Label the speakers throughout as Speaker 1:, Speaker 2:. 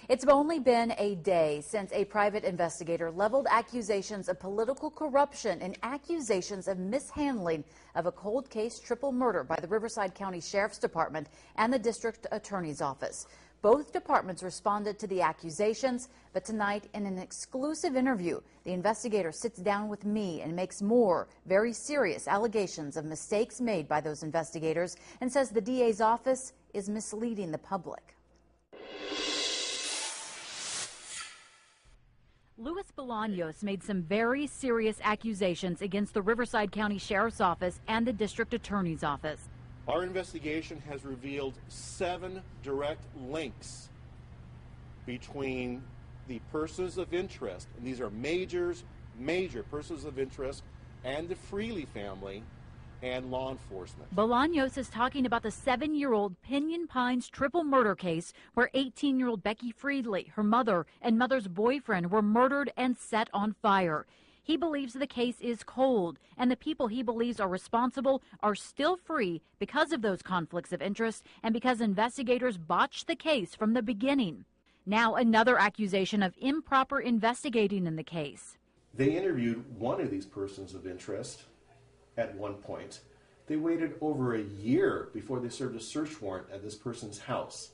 Speaker 1: It's only been a day since a private investigator leveled accusations of political corruption and accusations of mishandling of a cold case triple murder by the Riverside County Sheriff's Department and the District Attorney's Office. Both departments responded to the accusations, but tonight in an exclusive interview, the investigator sits down with me and makes more very serious allegations of mistakes made by those investigators and says the DA's office is misleading the public. Luis Bolaños made some very serious accusations against the Riverside County Sheriff's Office and the District Attorney's Office.
Speaker 2: Our investigation has revealed 7 direct links between the persons of interest, and these are major persons of interest, and the Friedli family and law enforcement. Bolaños
Speaker 1: is talking about the 7-year-old Pinyon Pines triple murder case where 18-year-old Becky Friedli, her mother, and mother's boyfriend were murdered and set on fire. He believes the case is cold, and the people he believes are responsible are still free because of those conflicts of interest and because investigators botched the case from the beginning. Now another accusation of improper investigating in the case.
Speaker 2: They interviewed one of these persons of interest at one point. They waited over a year before they served a search warrant at this person's house.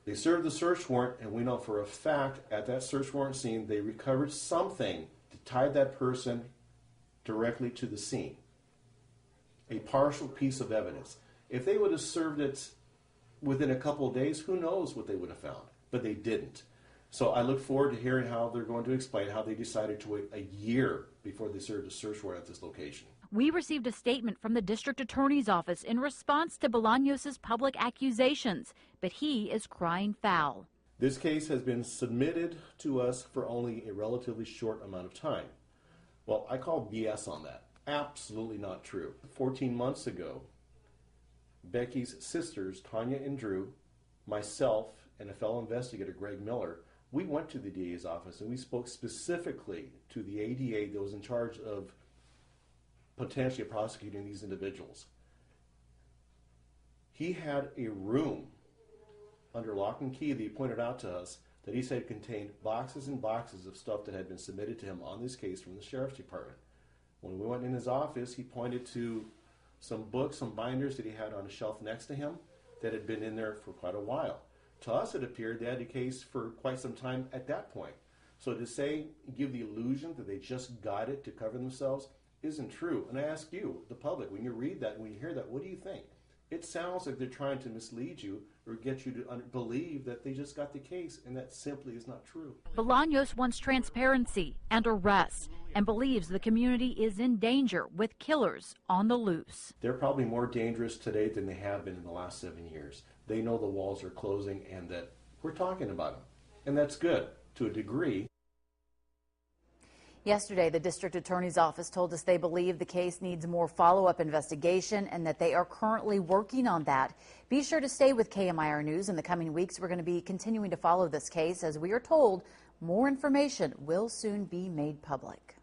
Speaker 2: They served the search warrant, and we know for a fact at that search warrant scene they recovered something to tie that person directly to the scene. A partial piece of evidence. If they would have served it within a couple of days, who knows what they would have found, but they didn't. So I look forward to hearing how they're going to explain how they decided to wait a year before they served a search warrant at this location.
Speaker 1: We received a statement from the District Attorney's Office in response to Bolaños' public accusations, but he is crying foul.
Speaker 2: This case has been submitted to us for only a relatively short amount of time. Well, I call BS on that. Absolutely not true. 14 months ago, Becky's sisters, Tanya and Drew, myself, and a fellow investigator, Greg Miller, we went to the DA's office and we spoke specifically to the ADA that was in charge of potentially prosecuting these individuals. He had a room under lock and key that he pointed out to us that he said contained boxes and boxes of stuff that had been submitted to him on this case from the Sheriff's Department. When we went in his office, he pointed to some books, some binders that he had on a shelf next to him that had been in there for quite a while. To us, it appeared they had a case for quite some time at that point. So to say, give the illusion that they just got it to cover themselves isn't true. And I ask you, the public, when you read that, when you hear that, what do you think? It sounds like they're trying to mislead you or get you to believe that they just got the case, and that simply is not true.
Speaker 1: Bolaños wants transparency and arrests and believes the community is in danger with killers on the loose.
Speaker 2: They're probably more dangerous today than they have been in the last 7 years. They know the walls are closing and that we're talking about them, and that's good to a degree.
Speaker 1: Yesterday, the District Attorney's Office told us they believe the case needs more follow-up investigation and that they are currently working on that. Be sure to stay with KMIR News in the coming weeks. We're going to be continuing to follow this case as we are told more information will soon be made public.